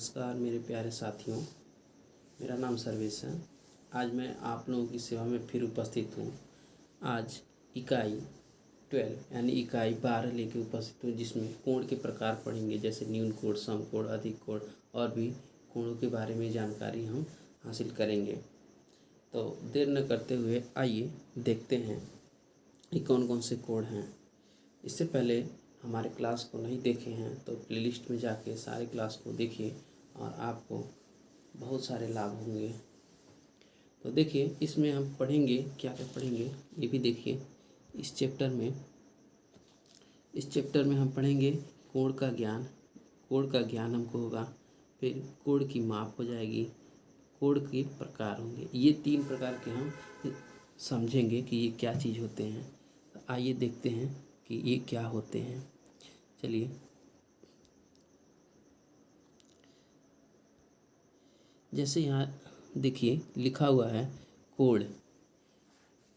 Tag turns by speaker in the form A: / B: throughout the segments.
A: नमस्कार मेरे प्यारे साथियों, मेरा नाम सर्वेश है। आज मैं आप लोगों की सेवा में फिर उपस्थित हूँ। आज इकाई 12 यानी इकाई 12 लेके उपस्थित हूँ, जिसमें कोण के प्रकार पढ़ेंगे, जैसे न्यून कोण, सम कोण, अधिक कोण और भी कोणों के बारे में जानकारी हम हासिल करेंगे। तो देर न करते हुए आइए देखते हैं ये कौन कौन से कोण हैं। इससे पहले हमारे क्लास को नहीं देखे हैं तो प्लेलिस्ट में जाके सारे क्लास को देखिए और आपको बहुत सारे लाभ होंगे। तो देखिए, इसमें हम पढ़ेंगे क्या क्या पढ़ेंगे ये भी देखिए। इस चैप्टर में हम पढ़ेंगे कोण का ज्ञान। कोण का ज्ञान हमको होगा, फिर कोण की माप हो जाएगी, कोण के प्रकार होंगे। ये 3 प्रकार के हम समझेंगे कि ये क्या चीज़ होते हैं। तो आइए देखते हैं कि ये क्या होते हैं। चलिए, जैसे यहाँ देखिए लिखा हुआ है कोण।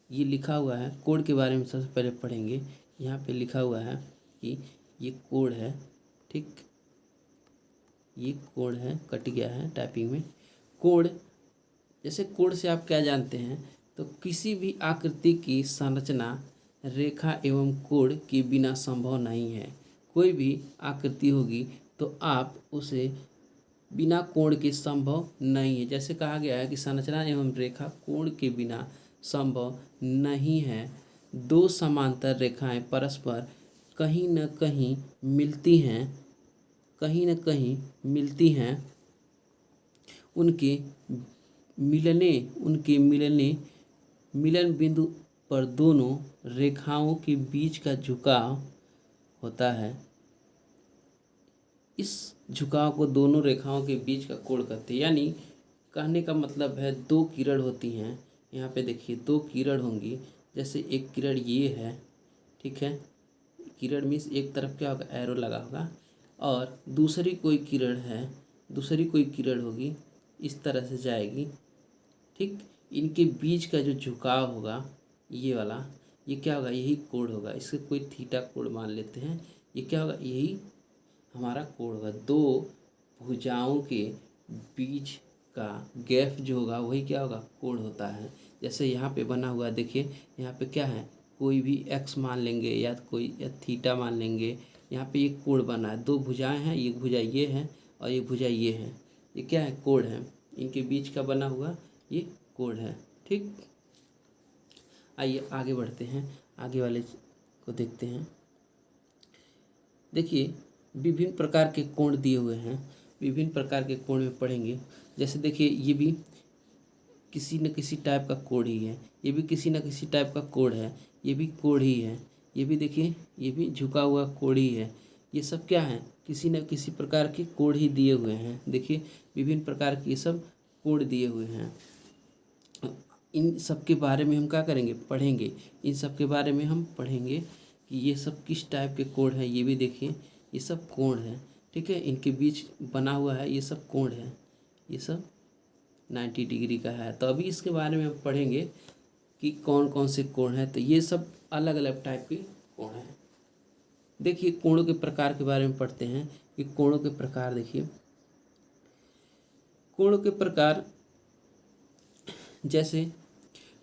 A: ये लिखा हुआ है कोण के बारे में सबसे पहले पढ़ेंगे। यहाँ पे लिखा हुआ है कि ये कोण है, ठीक, ये कोण है, कट गया है टाइपिंग में। कोण, जैसे कोण से आप क्या जानते हैं, तो किसी भी आकृति की संरचना रेखा एवं कोण के बिना संभव नहीं है। कोई भी आकृति होगी तो आप उसे बिना कोण के संभव नहीं है। जैसे कहा गया है कि संरचना एवं रेखा कोण के बिना संभव नहीं है। दो समांतर रेखाएं परस्पर कहीं न कहीं मिलती हैं, कहीं न कहीं मिलती हैं। उनके मिलन बिंदु पर दोनों रेखाओं के बीच का झुकाव होता है। इस झुकाव को दोनों रेखाओं के बीच का कोण कहते हैं। यानी कहने का मतलब है, दो किरण होती हैं। यहाँ पे देखिए 2 किरण होंगी। जैसे एक किरण ये है, ठीक है, किरण मीन्स एक तरफ क्या होगा, एरो लगा होगा, और दूसरी कोई किरण होगी, इस तरह से जाएगी, ठीक। इनके बीच का जो झुकाव होगा ये वाला, ये क्या होगा, यही कोण होगा। इससे कोई थीटा कोण मान लेते हैं। ये क्या होगा, यही हमारा कोण होगा। दो भुजाओं के बीच का गैप जो होगा वही क्या होगा, कोण होता है। जैसे यहाँ पे बना हुआ देखिए, यहाँ पे क्या है, कोई भी x मान लेंगे या थीटा मान लेंगे। यहाँ पे एक कोण बना है, 2 भुजाएं हैं, एक भुजा ये है और एक भुजा ये है। ये क्या है, कोण है। इनके बीच का बना हुआ ये कोण है, ठीक। आइए आगे बढ़ते हैं, आगे वाले को देखते हैं। देखिए, विभिन्न प्रकार के कोण दिए हुए हैं, विभिन्न प्रकार के कोण में पढ़ेंगे। जैसे देखिए, ये भी किसी न किसी टाइप का कोण ही है, ये भी किसी न किसी टाइप का कोण है, ये भी कोण ही है, ये भी देखिए, ये भी झुका हुआ कोण ही है। ये सब क्या है, किसी न किसी प्रकार के कोण ही दिए हुए हैं। देखिए, विभिन्न प्रकार के ये सब कोण दिए हुए हैं। इन सब के बारे में हम क्या करेंगे, पढ़ेंगे। इन सब के बारे में हम पढ़ेंगे कि ये सब किस टाइप के कोण है। ये भी देखिए, ये सब कोण है, ठीक है। इनके बीच बना हुआ है, ये सब कोण है, ये सब 90 डिग्री का है। तो अभी इसके बारे में हम पढ़ेंगे कि कौन कौन से कोण हैं। तो ये सब अलग अलग टाइप के कोण हैं। देखिए, कोणों के प्रकार के बारे में पढ़ते हैं कि कोणों के प्रकार। देखिए, कोणों के प्रकार, जैसे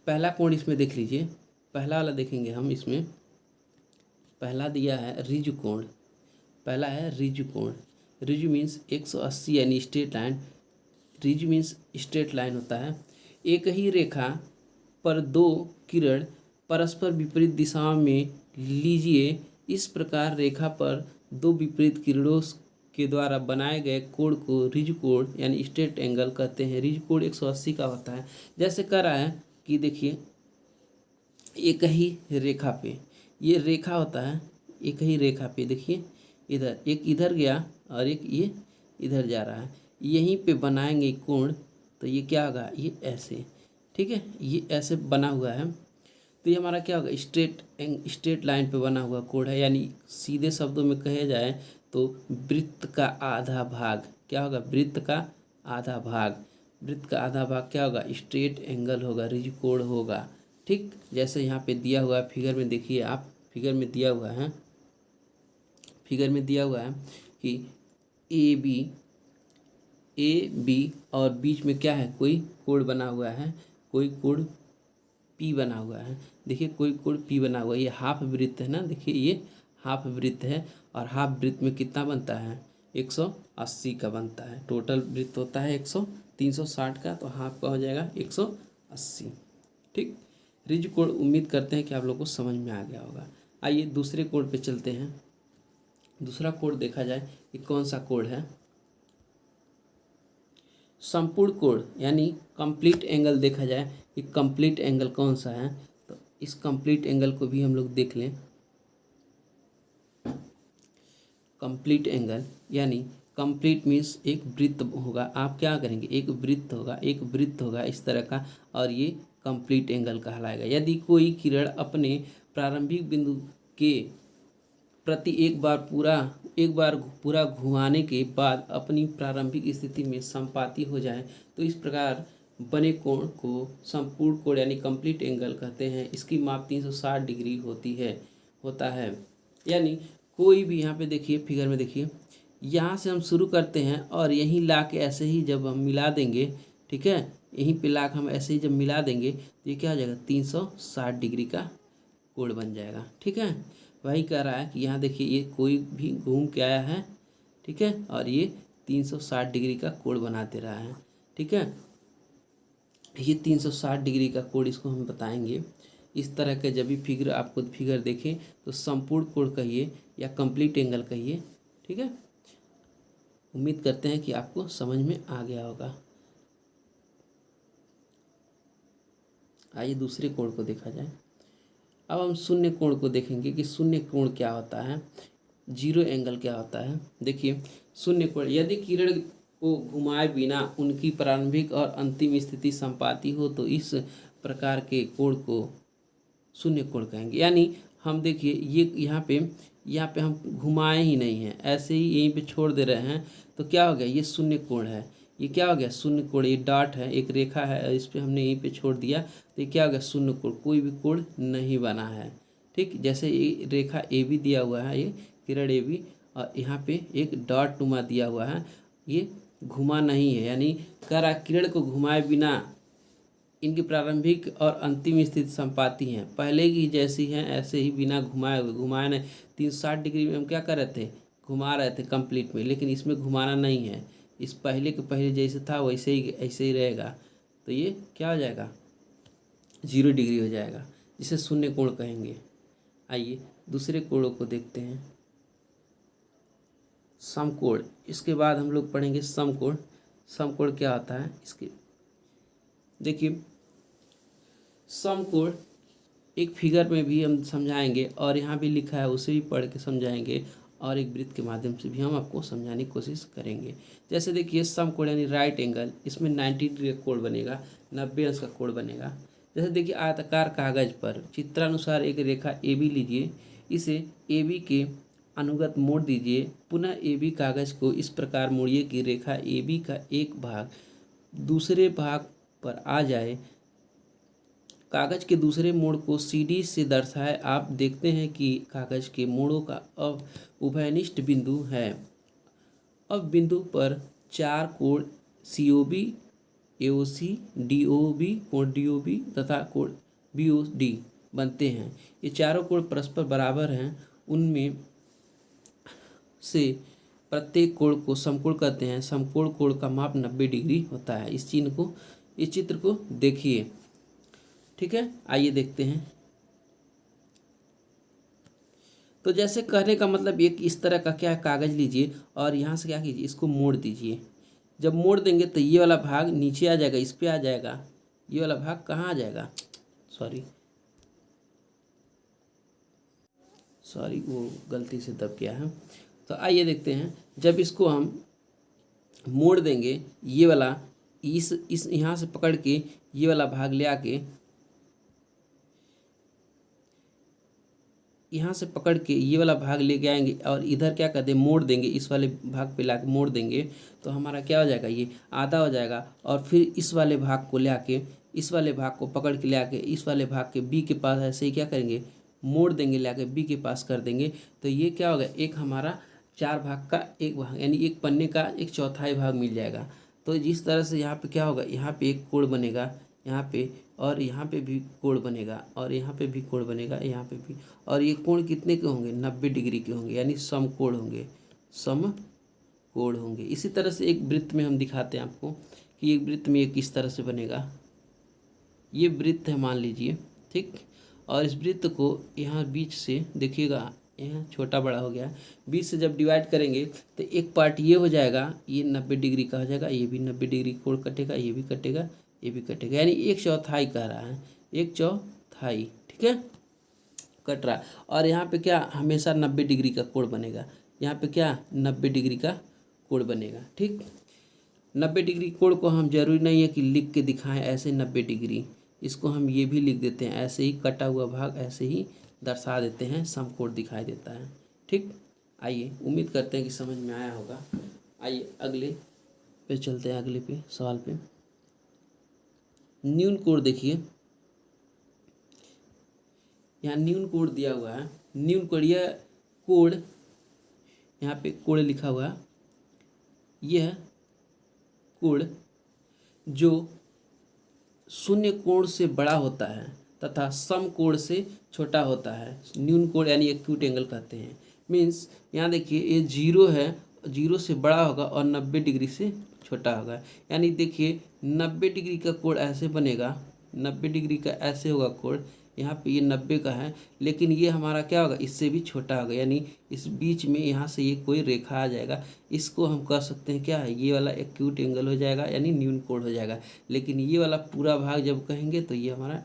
A: पहला कोण इसमें देख लीजिए, पहला वाला देखेंगे हम। इसमें पहला दिया है ऋजु कोण। पहला है ऋजु कोण। ऋजु मीन्स 180 यानी straight line. ऋजु means straight line होता है। एक ही रेखा पर 2 किरण परस्पर विपरीत दिशाओं में लीजिए। इस प्रकार रेखा पर 2 विपरीत किरणों के द्वारा बनाए गए कोण को ऋजु कोण यानी स्ट्रेट एंगल कहते हैं। ऋजु कोण 180 का होता है। जैसे कह रहा है कि देखिए, एक ही रेखा पे, ये रेखा होता है, एक ही रेखा पे देखिए, इधर एक इधर गया और एक ये इधर जा रहा है, यहीं पे बनाएंगे कोण। तो ये क्या होगा, ये ऐसे, ठीक है, ये ऐसे बना हुआ है। तो ये हमारा क्या होगा, स्ट्रेट लाइन पे बना हुआ कोण है। यानी सीधे शब्दों में कहे जाए तो वृत्त का आधा भाग क्या होगा, वृत्त का आधा भाग, वृत्त का आधा भाग क्या होगा, स्ट्रेट एंगल होगा, ऋजु कोण होगा, ठीक। जैसे यहाँ पे दिया हुआ है फिगर में, देखिए आप, फिगर में दिया हुआ है, फिगर में दिया हुआ है कि ए बी और बीच में क्या है, कोई कोण बना हुआ है, कोई कोण पी बना हुआ है। देखिए कोई कोण पी बना हुआ है, ये हाफ वृत्त है ना, देखिए ये हाफ वृत्त है और हाफ वृत्त में कितना बनता है, 180 का बनता है। टोटल वृत्त होता है 360 का, तो हाफ का हो जाएगा 180। ठीक, रिज कोण उम्मीद करते हैं कि आप लोग को समझ में आ गया होगा। आइए दूसरे कोण पे चलते हैं। दूसरा कोण देखा जाए कि कौन सा कोण है, संपूर्ण कोण यानी कंप्लीट एंगल देखा जाए कि कंप्लीट एंगल कौन सा है। तो इस कंप्लीट एंगल को भी हम लोग देख लें। कंप्लीट एंगल यानी कंप्लीट मीन्स एक वृत्त होगा, आप क्या करेंगे, एक वृत्त होगा, एक वृत्त होगा इस तरह का, और ये कंप्लीट एंगल कहलाएगा। यदि कोई किरण अपने प्रारंभिक बिंदु के प्रति एक बार पूरा घुमाने के बाद अपनी प्रारंभिक स्थिति में संपाती हो जाए तो इस प्रकार बने कोण को संपूर्ण कोण यानी कंप्लीट एंगल कहते हैं। इसकी माप 360 डिग्री होता है। यानी कोई भी, यहाँ पे देखिए फिगर में देखिए, यहाँ से हम शुरू करते हैं और यहीं ला के ऐसे ही जब हम मिला देंगे, ठीक है, यहीं पे ला के हम ऐसे ही जब मिला देंगे तो ये क्या हो जाएगा, 360 डिग्री का कोण बन जाएगा। ठीक है, वही कह रहा है कि यहाँ देखिए ये कोई भी घूम के आया है, ठीक है, और ये 360 डिग्री का कोण बना दे रहा है। ठीक है, ये 360 डिग्री का कोण इसको हम बताएंगे। इस तरह के जब भी फिगर आपको फिगर देखें तो संपूर्ण कोण कहिए या कंप्लीट एंगल कहिए। ठीक है, उम्मीद करते हैं कि आपको समझ में आ गया होगा। आइए दूसरे कोण को देखा जाए। अब हम शून्य कोण को देखेंगे कि शून्य कोण क्या होता है, जीरो एंगल क्या होता है। देखिए शून्य कोण, यदि किरण को घुमाए बिना उनकी प्रारंभिक और अंतिम स्थिति संपाती हो तो इस प्रकार के कोण को शून्य कोण कहेंगे। यानी हम देखिए ये यहाँ पे हम घुमाए ही नहीं हैं, ऐसे ही यहीं पे छोड़ दे रहे हैं, तो क्या हो गया, ये शून्य कोण है। ये क्या हो गया, शून्य कोण। ये डॉट है, एक रेखा है, इस पर हमने यहीं पे छोड़ दिया तो ये क्या हो गया, शून्य कोण। कोई भी कोण नहीं बना है। ठीक, जैसे ये रेखा ए बी दिया हुआ है, ये किरण ए बी, और यहाँ पे एक डॉट नुमा दिया हुआ है, ये घुमा नहीं है। यानी किरण को घुमाए बिना इनकी प्रारंभिक और अंतिम स्थिति संपाती हैं, पहले की जैसी हैं ऐसे ही बिना घुमाए नहीं। 360 डिग्री में हम क्या कर रहे थे, घुमा रहे थे कंप्लीट में, लेकिन इसमें घुमाना नहीं है। इस पहले के पहले जैसे था वैसे ही ऐसे ही रहेगा, तो ये क्या हो जाएगा, 0 डिग्री हो जाएगा, जिसे शून्य कोण कहेंगे। आइए दूसरे कोणों को देखते हैं, समकोण। इसके बाद हम लोग पढ़ेंगे समकोण। समकोण क्या होता है, इसके देखिए समकोण एक फिगर में भी हम समझाएंगे और यहाँ भी लिखा है उसे भी पढ़ के समझाएंगे, और एक वृत्त के माध्यम से भी हम आपको समझाने की कोशिश करेंगे। जैसे देखिए समकोण यानी राइट एंगल, इसमें 90 डिग्री का कोण बनेगा, 90 अंश का कोण बनेगा। जैसे देखिए आयताकार कागज पर चित्रानुसार एक रेखा ए बी लीजिए, इसे ए बी के अनुगत मोड़ दीजिए, पुनः ए बी कागज को इस प्रकार मोड़िए कि रेखा ए बी का एक भाग दूसरे भाग पर आ जाए। कागज के दूसरे मोड़ को CD से दर्शाए। आप देखते हैं कि कागज के मोड़ों का अब उभयनिष्ठ बिंदु है। अब बिंदु पर 4 कोण COB, AOC, DOB, कोण DOB तथा कोण BOD बनते हैं। ये चारों कोण परस्पर बराबर हैं। उनमें से प्रत्येक कोण को समकोण कहते हैं। समकोण कोण का माप 90 डिग्री होता है। इस चित्र को देखिए। ठीक है, आइए देखते हैं। तो जैसे कहने का मतलब एक इस तरह का क्या कागज लीजिए और यहाँ से क्या कीजिए, इसको मोड़ दीजिए। जब मोड़ देंगे तो ये वाला भाग नीचे आ जाएगा, इस पे आ जाएगा। ये वाला भाग कहाँ आ जाएगा, सॉरी वो गलती से दब गया है। तो आइए देखते हैं, जब इसको हम मोड़ देंगे, ये वाला इस यहाँ से पकड़ के ये वाला भाग ले आके यहाँ से पकड़ के ये वाला भाग लेके आएंगे और इधर क्या कहते हैं, मोड़ देंगे। इस वाले भाग पे लाके मोड़ देंगे तो हमारा क्या हो जाएगा, ये आधा हो जाएगा। और फिर इस वाले भाग को ले आके, इस वाले भाग को पकड़ के ले आके इस वाले भाग के बी के पास ऐसे ही क्या करेंगे, मोड़ देंगे, ले आके बी के पास कर देंगे। तो ये क्या होगा, एक हमारा 4 भाग का एक भाग यानी एक पन्ने का 1/4 भाग मिल जाएगा। तो जिस तरह से यहाँ पे क्या होगा, यहाँ पे एक कोण बनेगा यहाँ पे, और यहाँ पे भी कोण बनेगा, और यहाँ पे भी कोण बनेगा, यहाँ पे भी। और ये कोण कितने के होंगे, 90 डिग्री के होंगे, यानी समकोण होंगे, समकोण होंगे। इसी तरह से एक वृत्त में हम दिखाते हैं आपको कि एक वृत्त में ये किस तरह से बनेगा। ये वृत्त है मान लीजिए, ठीक। और इस वृत्त को यहाँ बीच से देखिएगा, यहाँ छोटा बड़ा हो गया, बीच से जब डिवाइड करेंगे तो एक पार्ट ये हो जाएगा, ये 90 डिग्री का हो जाएगा, ये भी 90 डिग्री कोण कटेगा, ये भी कटेगा, ये भी कटेगा, यानी 1/4 कह रहा है, 1/4, ठीक है, कट रहा है। और यहाँ पे क्या हमेशा 90 डिग्री का कोण बनेगा, यहाँ पे क्या 90 डिग्री का कोण बनेगा, ठीक। 90 डिग्री कोण को हम जरूरी नहीं है कि लिख के दिखाएं ऐसे 90 डिग्री, इसको हम ये भी लिख देते हैं, ऐसे ही कटा हुआ भाग ऐसे ही दर्शा देते हैं, समकोण दिखाई देता है, ठीक। आइए, उम्मीद करते हैं कि समझ में आया होगा। आइए अगले पे चलते हैं, अगले पे सवाल पे। न्यून कोण देखिए, यहाँ न्यून कोण दिया हुआ है, न्यून कोण, यह कोण, यहाँ पे कोण लिखा हुआ है, यह कोण जो शून्य कोण से बड़ा होता है तथा समकोण से छोटा होता है, न्यून कोण यानी एक्यूट एंगल कहते हैं। मीन्स यहाँ देखिए ये 0 है, 0 से बड़ा होगा और 90 डिग्री से छोटा होगा, यानी देखिए 90 डिग्री का कोण ऐसे बनेगा, 90 डिग्री का ऐसे होगा कोण, यहाँ पे ये 90 का है, लेकिन ये हमारा क्या होगा, इससे भी छोटा होगा, यानी इस बीच में यहाँ से ये कोई रेखा आ जाएगा, इसको हम कह सकते हैं क्या है, ये वाला एक्यूट एंगल हो जाएगा, यानी न्यून कोण हो जाएगा। लेकिन ये वाला पूरा भाग जब कहेंगे तो ये हमारा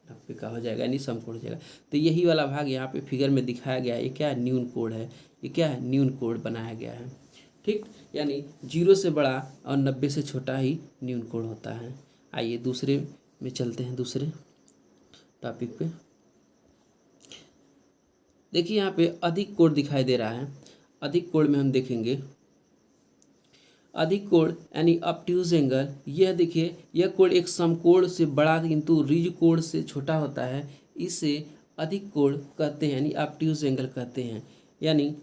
A: 90 का हो जाएगा, यानी समकोण हो जाएगा। तो यही वाला भाग यहाँ पे फिगर में दिखाया गया है, ये क्या है, न्यून कोण है, ये क्या है, न्यून कोण बनाया गया है, ठीक। यानी 0 से बड़ा और 90 से छोटा ही न्यून कोण होता है। आइए दूसरे में चलते हैं, दूसरे टॉपिक पे। देखिए यहाँ पे अधिक कोण दिखाई दे रहा है, अधिक कोण में हम देखेंगे, अधिक कोण यानी ऑब्ट्यूज एंगल, यह देखिए यह कोण एक समकोण से बड़ा किंतु रिज कोण से छोटा होता है, इसे अधिक कोण कहते हैं, यानी ऑब्ट्यूज एंगल कहते हैं। यानी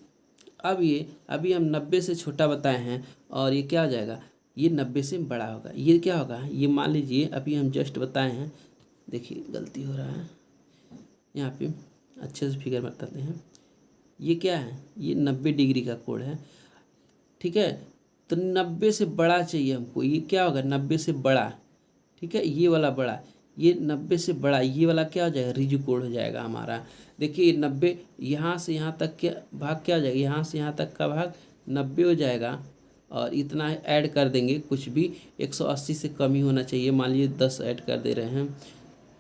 A: अब ये अभी हम 90 से छोटा बताए हैं, और ये क्या हो जाएगा, ये 90 से बड़ा होगा, ये क्या होगा, ये मान लीजिए अभी हम जस्ट बताए हैं, देखिए गलती हो रहा है, यहाँ पे अच्छे से फिगर बताते हैं, ये क्या है, ये 90 डिग्री का कोण है, ठीक है। तो 90 से बड़ा चाहिए हमको, ये क्या होगा, 90 से बड़ा, ठीक है, ये वाला बड़ा, ये 90 से बड़ा, ये वाला क्या हो जाएगा, रिज कोण हो जाएगा हमारा। देखिए 90 यहाँ से यहाँ तक के भाग क्या हो जाएगा, यहाँ से यहाँ तक का भाग 90 हो जाएगा, और इतना ऐड कर देंगे, कुछ भी 180 से कम ही होना चाहिए, मान लीजिए 10 ऐड कर दे रहे हैं,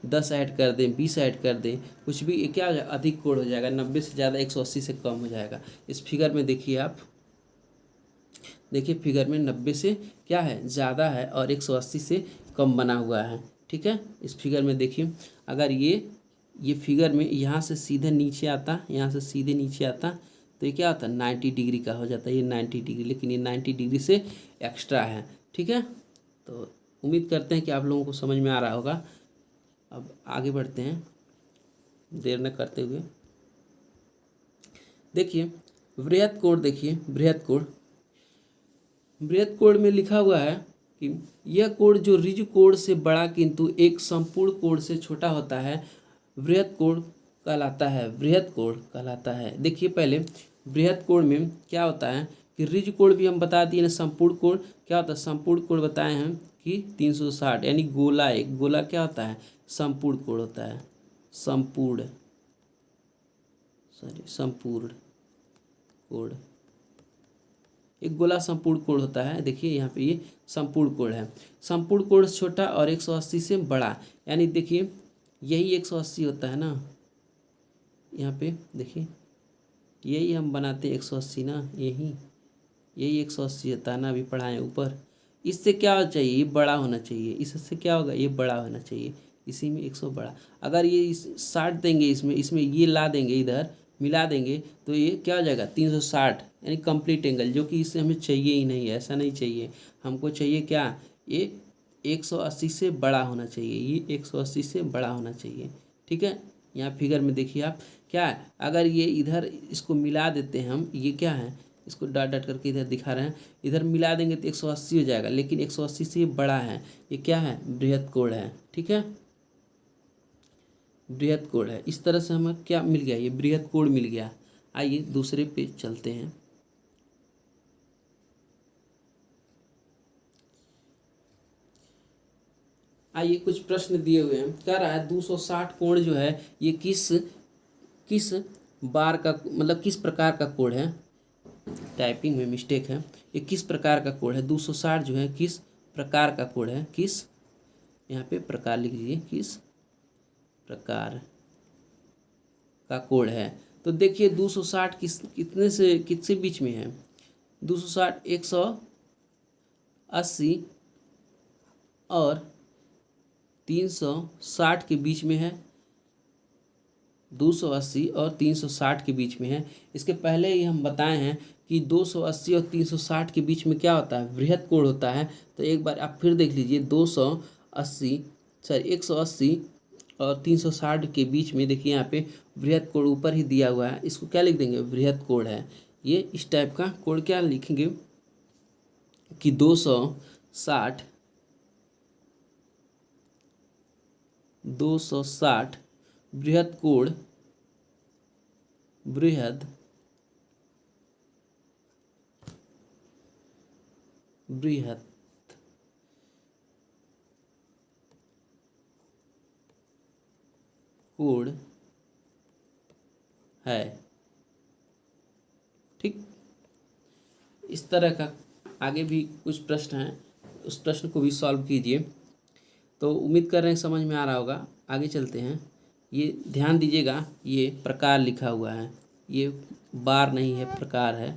A: 10 ऐड कर दें, 20 ऐड कर दें, कुछ भी, ये क्या हो जाएगा, अधिक कोण हो जाएगा, 90 से ज़्यादा 180 से कम हो जाएगा। इस फिगर में देखिए आप, देखिए फिगर में 90 से क्या है, ज़्यादा है, और 180 से कम बना हुआ है, ठीक है। इस फिगर में देखिए, अगर ये फिगर में यहाँ से सीधे नीचे आता, यहाँ से सीधे नीचे आता, तो ये क्या होता है, 90 डिग्री का हो जाता है, ये 90 डिग्री, लेकिन ये 90 डिग्री से एक्स्ट्रा है, ठीक है। तो उम्मीद करते हैं कि आप लोगों को समझ में आ रहा होगा। अब आगे बढ़ते हैं देर न करते हुए। देखिए बृहत कोण, देखिए बृहत कोण, बृहत कोण में लिखा हुआ है कि यह कोण जो रिज कोण से बड़ा किंतु एक संपूर्ण कोण से छोटा होता है, बृहत कोण कहलाता है, बृहत कोण कहलाता है। देखिए पहले बृहत कोण में क्या होता है कि रिज कोण भी हम बता दिए ना, संपूर्ण कोण क्या होता है, संपूर्ण कोण बताए हैं कि 360, यानी गोला, एक गोला क्या होता है, संपूर्ण कोण होता है, संपूर्ण कोण, एक गोला संपूर्ण कोण होता है। देखिए यहाँ पे ये संपूर्ण कोण है, संपूर्ण कोण छोटा और 180 से बड़ा, यानी देखिए यही 180 होता है ना, यहाँ पे देखिए यही हम बनाते हैं 180 ना, यही 180 होता है ना, अभी पढ़ाएं ऊपर। इससे क्या होना चाहिए, ये बड़ा होना चाहिए, इससे क्या होगा, ये बड़ा होना चाहिए, इसी में 100 बड़ा। अगर ये 60 देंगे, इसमें ये ला देंगे, इधर मिला देंगे, तो ये क्या हो जाएगा 360, यानी कंप्लीट एंगल, जो कि इससे हमें चाहिए ही नहीं, ऐसा नहीं चाहिए। हमको चाहिए क्या, ये 180 से बड़ा होना चाहिए, ये 180 से बड़ा होना चाहिए, ठीक है। यहाँ फिगर में देखिए आप क्या है, अगर ये इधर इसको मिला देते हैं हम, ये क्या है, इसको डॉट डॉट करके इधर दिखा रहे हैं, इधर मिला देंगे तो 180 हो जाएगा, लेकिन 180 से ये बड़ा है, ये क्या है, बृहद कोण है। ठीक है, बृहद कोण है। इस तरह से हमें क्या मिल गया, ये बृहद कोण मिल गया। आइए दूसरे पे चलते हैं। आइए कुछ प्रश्न दिए हुए हैं, कह रहा है 260 कोण जो है ये किस किस बार का, मतलब किस प्रकार का कोण है। टाइपिंग में मिस्टेक है, ये किस प्रकार का कोण है, 260 जो है किस प्रकार का कोण है, किस, यहाँ पे प्रकार लिख लीजिए, किस प्रकार का कोण है। तो देखिए 260 कितने से किससे बीच में है, 260 180 और 360 के बीच में है, 280 और 360 के बीच में है। इसके पहले ही हम बताए हैं कि 280 और 360 के बीच में क्या होता है, बृहद कोण होता है। तो एक बार आप फिर देख लीजिए, 180 और 360 के बीच में देखिए यहाँ पे बृहद कोण ऊपर ही दिया हुआ है, इसको क्या लिख देंगे, बृहद कोण है। ये इस टाइप का कोण क्या लिखेंगे कि 260 बृहद कोण, बृहद कोण है। ठीक, इस तरह का आगे भी कुछ प्रश्न हैं, उस प्रश्न को भी सॉल्व कीजिए। तो उम्मीद कर रहे हैं समझ में आ रहा होगा। आगे चलते हैं। ये ध्यान दीजिएगा, ये प्रकार लिखा हुआ है, ये बार नहीं है, प्रकार है,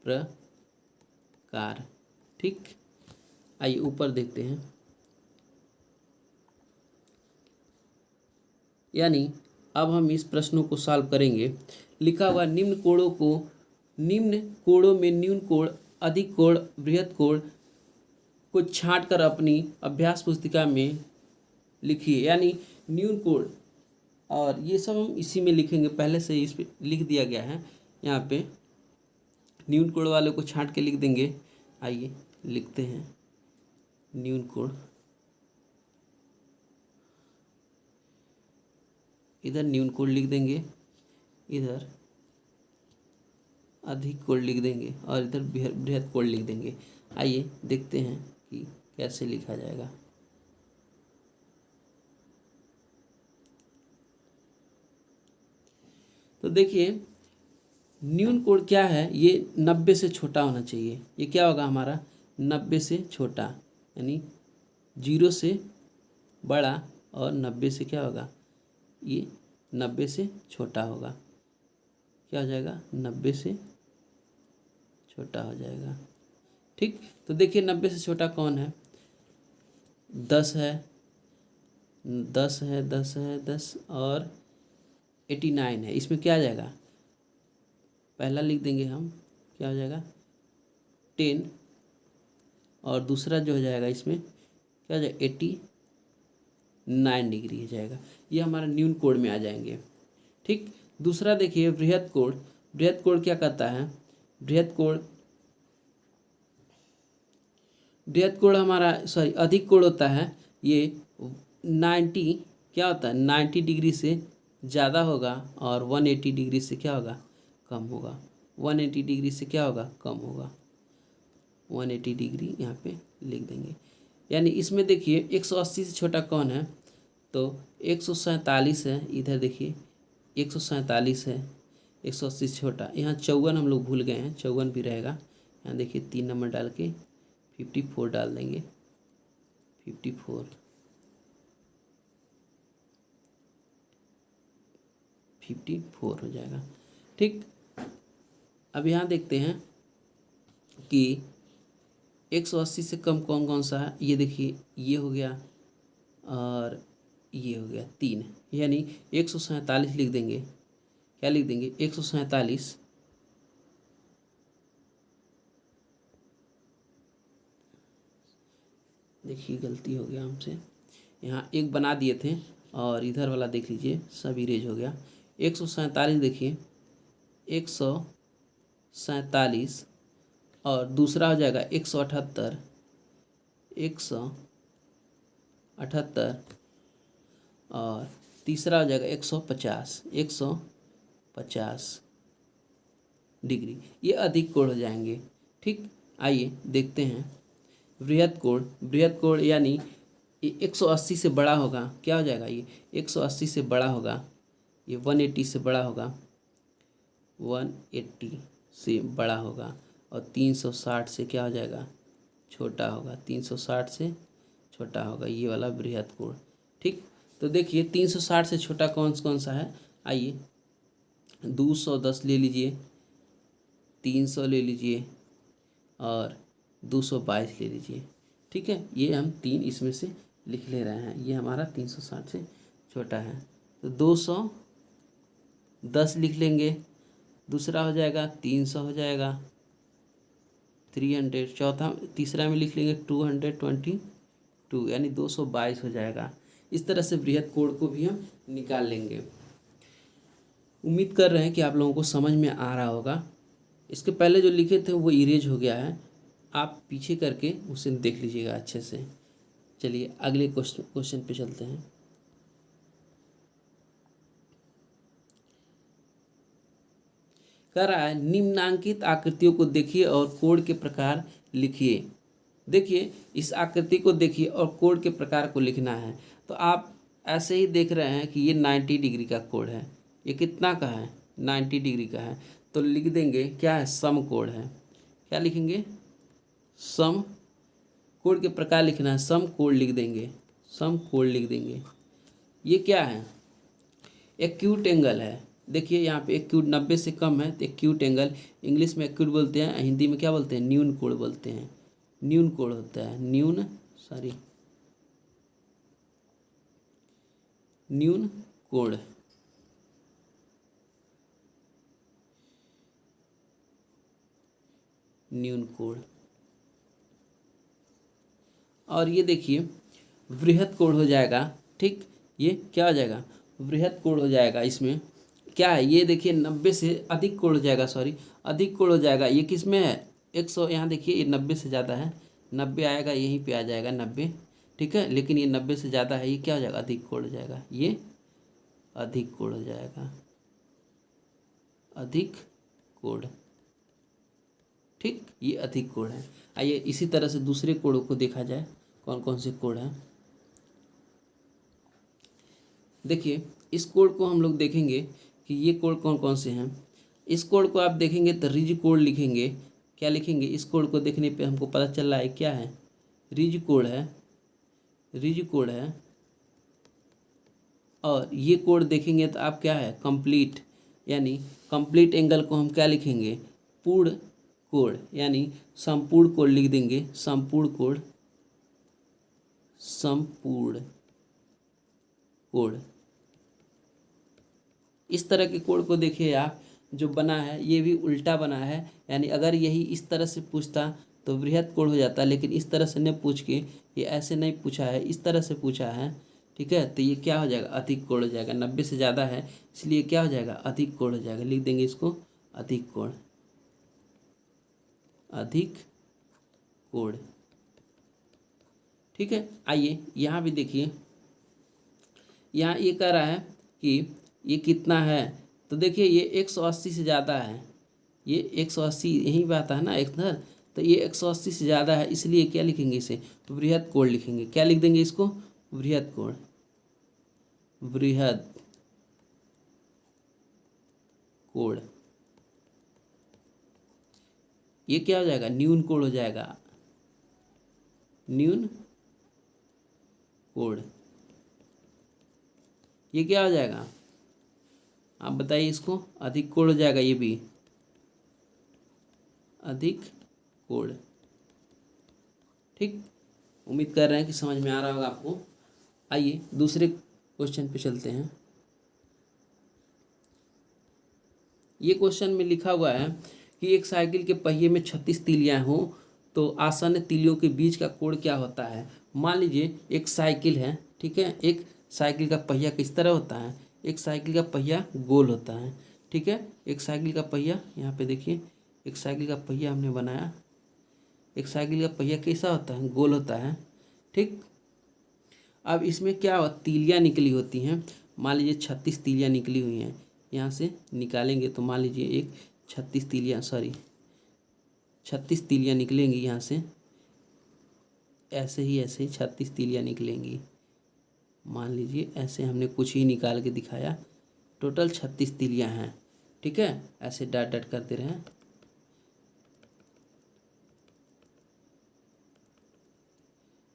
A: प्रकार। ठीक, आइए ऊपर देखते हैं। यानी अब हम इस प्रश्नों को सॉल्व करेंगे। लिखा हुआ निम्न कोणों में न्यून कोण, अधिक कोण, बृहद कोण को छांट कर अपनी अभ्यास पुस्तिका में लिखिए। यानी न्यून कोण, और ये सब हम इसी में लिखेंगे, पहले से इस पे लिख दिया गया है। यहाँ पे न्यून कोण वाले को छांट के लिख देंगे। आइए लिखते हैं न्यून कोण, इधर न्यून कोण लिख देंगे, इधर अधिक कोण लिख देंगे और इधर बृहद कोण लिख देंगे। आइए देखते हैं कि कैसे लिखा जाएगा। तो देखिए न्यून कोण क्या है, ये 90 से छोटा होना चाहिए। ये क्या होगा हमारा, 90 से छोटा, यानी 0 से बड़ा और 90 से क्या होगा, ये 90 से छोटा होगा। क्या हो जाएगा, 90 से छोटा हो जाएगा। ठीक, तो देखिए 90 से छोटा कौन है, 10 है, 10 है, 10 है, 10 और 89 है। इसमें क्या आ जाएगा, पहला लिख देंगे हम, क्या हो जाएगा 10, और दूसरा जो हो जाएगा इसमें क्या हो जाएगा 89 डिग्री हो जाएगा। ये हमारा न्यून कोण में आ जाएंगे। ठीक, दूसरा देखिए बृहद कोण। बृहद कोण क्या कहता है, बृहद कोण हमारा अधिक कोण होता है, ये 90 क्या होता है, 90 डिग्री से ज़्यादा होगा और 180 डिग्री से क्या होगा, कम होगा। 180 डिग्री से क्या होगा, कम होगा। 180 डिग्री यहाँ पे लिख देंगे। यानी इसमें देखिए 180 से छोटा कौन है, तो 147 है। इधर देखिए 147 है, 180 से छोटा। यहाँ 54 हम लोग भूल गए हैं, 54 भी रहेगा। यहाँ देखिए 3 नंबर डाल के 54 डाल देंगे, 54 हो जाएगा। ठीक, अब यहाँ देखते हैं कि 180 से कम कौन कौन सा है। ये देखिए ये हो गया और ये हो गया 3, यानी 147 लिख देंगे। क्या लिख देंगे, 147। देखिए गलती हो गया हमसे, यहाँ एक बना दिए थे और इधर वाला देख लीजिए सब इरेज हो गया। 147 देखिए, 147 147 और दूसरा हो जाएगा 178, 178 और तीसरा हो जाएगा 150, 150 डिग्री। ये अधिक कोण हो जाएंगे। ठीक, आइए देखते हैं बृहद कोण। बृहद कोण यानी 180 से बड़ा होगा, क्या हो जाएगा, ये 180 से बड़ा होगा, ये 180 से बड़ा होगा, 180 से बड़ा होगा और 360 से क्या हो जाएगा, छोटा होगा, 360 से छोटा होगा, ये वाला बृहद कोण। ठीक, तो देखिए 360 से छोटा कौन सा है, आइए 210 ले लीजिए, 300 ले लीजिए और 222 ले लीजिए। ठीक है, ये हम 3 इसमें से लिख ले रहे हैं, ये हमारा 360 से छोटा है तो 210 लिख लेंगे। दूसरा हो जाएगा 300 हो जाएगा, 300, चौथा तीसरा में लिख लेंगे 222 यानी 222 हो जाएगा। इस तरह से बृहद कोण को भी हम निकाल लेंगे। उम्मीद कर रहे हैं कि आप लोगों को समझ में आ रहा होगा। इसके पहले जो लिखे थे वो इरेज हो गया है, आप पीछे करके उसे देख लीजिएगा अच्छे से। चलिए अगले क्वेश्चन पे चलते हैं। कह रहा है निम्नांकित आकृतियों को देखिए और कोण के प्रकार लिखिए। देखिए इस आकृति को देखिए और कोण के प्रकार को लिखना है। तो आप ऐसे ही देख रहे हैं कि ये 90 डिग्री का कोण है, ये कितना का है, 90 डिग्री का है, तो लिख देंगे क्या है, समकोण है। क्या लिखेंगे, सम। कोण के प्रकार लिखना है, समकोण लिख देंगे, समकोण लिख देंगे। ये क्या है, एक्यूट एंगल है। देखिए यहाँ पे एक्यूट 90 से कम है तो एक्यूट एंगल, इंग्लिश में एक्यूट बोलते हैं, हिंदी में क्या बोलते हैं, न्यून कोण बोलते हैं। न्यून कोण होता है, न्यून कोण। न्यून कोण। और ये देखिए बृहद कोण हो जाएगा। ठीक, ये क्या हो जाएगा, बृहद कोण हो जाएगा। इसमें क्या है, ये देखिए 90 से अधिक कोण हो जाएगा, अधिक कोण हो जाएगा। ये किस में है, 100, यहाँ देखिए ये 90 से ज़्यादा है, 90 आएगा, यहीं पे आ जाएगा 90। ठीक है, लेकिन ये 90 से ज़्यादा है, ये क्या हो जाएगा, अधिक कोण हो जाएगा, ये अधिक कोण हो जाएगा, अधिक कोण। ठीक, ये अधिक कोण है। आइए इसी तरह से दूसरे कोणों को देखा जाए, कौन कौन से कोण हैं। देखिए इस कोण को हम लोग देखेंगे कि ये कोण कौन कौन से हैं। इस कोण को आप देखेंगे तो रिज कोण लिखेंगे। क्या लिखेंगे, इस कोण को देखने पे हमको पता चल रहा है क्या है, रिज कोण है, रिज कोण है। और ये कोण देखेंगे तो आप क्या है, कंप्लीट, यानी कंप्लीट एंगल को हम क्या लिखेंगे, पूर्ण कोण, यानी संपूर्ण कोण लिख देंगे, संपूर्ण कोण, संपूर्ण कोण। इस तरह के कोण को देखिए आप, जो बना है ये भी उल्टा बना है, यानी अगर यही इस तरह से पूछता तो बृहद कोण हो जाता, लेकिन इस तरह से नहीं पूछ के, ये ऐसे नहीं पूछा है, इस तरह से पूछा है। ठीक है, तो ये क्या हो जाएगा, अधिक कोण हो जाएगा, 90 से ज़्यादा है इसलिए क्या हो जाएगा, अधिक कोण हो जाएगा। लिख देंगे इसको अधिक कोण, अधिक कोण। ठीक है, आइए यहाँ भी देखिए, यहाँ ये कह रहा है कि ये कितना है, तो देखिए ये 180 से ज़्यादा है, ये 180 यहीं पे आता है ना इधर, तो ये 180 से ज़्यादा है, इसलिए क्या लिखेंगे, इसे बृहद कोण लिखेंगे। क्या लिख देंगे इसको, बृहद कोण, बृहद कोण। ये क्या हो जाएगा, न्यून कोण हो जाएगा, न्यून कोण। ये क्या हो जाएगा, आप बताइए इसको, अधिक कोण हो जाएगा, ये भी अधिक कोण। ठीक, उम्मीद कर रहे हैं कि समझ में आ रहा होगा आपको। आइए दूसरे क्वेश्चन पे चलते हैं। ये क्वेश्चन में लिखा हुआ है कि एक साइकिल के पहिए में 36 तीलियां हों तो आसन्न तीलियों के बीच का कोण क्या होता है। मान लीजिए एक साइकिल है, ठीक है, एक साइकिल का पहिया किस तरह होता है, एक साइकिल का पहिया गोल होता है। ठीक है, एक साइकिल का पहिया, यहाँ पे देखिए एक साइकिल का पहिया हमने बनाया। एक साइकिल का पहिया कैसा होता है? गोल होता है, ठीक। अब इसमें क्या हो, तीलियाँ निकली होती हैं। मान लीजिए 36 तीलियाँ निकली हुई हैं, यहाँ से निकालेंगे तो मान लीजिए एक 36 तीलियाँ निकलेंगी यहाँ से, ऐसे ही 36 तीलियाँ निकलेंगी। मान लीजिए ऐसे हमने कुछ ही निकाल के दिखाया, टोटल 36 तीलियाँ हैं, ठीक है। ऐसे डॉट डॉट करते रहें।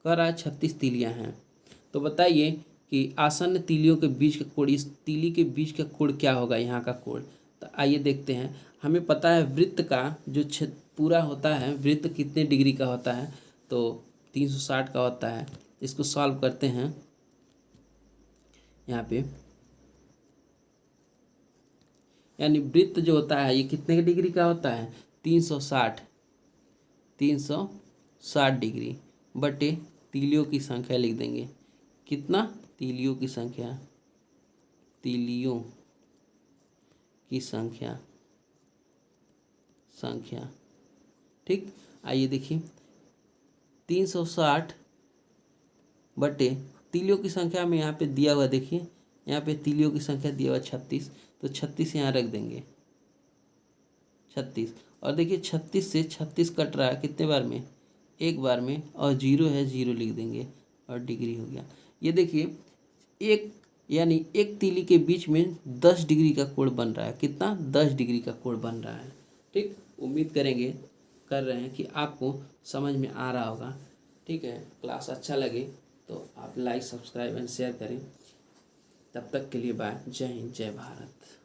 A: कह रहा है 36 तीलियाँ हैं। तो बताइए कि आसन्न तीलियों के बीच का कोण, इस तीली के बीच का कोण क्या होगा, यहाँ का कोण। तो आइए देखते हैं। हमें पता है वृत्त का जो पूरा होता है, वृत्त कितने डिग्री का होता है, तो 360 का होता है। इसको सॉल्व करते हैं। यहाँ पे यानी वृत्त जो होता है ये कितने डिग्री का होता है? 360 डिग्री बटे तीलियों की संख्या लिख देंगे। कितना? तीलियों की संख्या, ठीक। आइए देखिए, 360 बटे तीलियों की संख्या में यहाँ पे दिया हुआ, देखिए यहाँ पे तीलियों की संख्या दिया हुआ 36, तो 36 यहाँ रख देंगे, 36। और देखिए 36 से 36 कट रहा है कितने बार में? एक बार में, और 0 है 0 लिख देंगे और डिग्री हो गया। ये देखिए यानी एक तीली के बीच में 10 डिग्री का कोण बन रहा है। कितना? 10 डिग्री का कोण बन रहा है, ठीक। उम्मीद कर रहे हैं कि आपको समझ में आ रहा होगा, ठीक है। क्लास अच्छा लगे तो आप लाइक, सब्सक्राइब एंड शेयर करें। तब तक के लिए बाय। जय हिंद, जय भारत।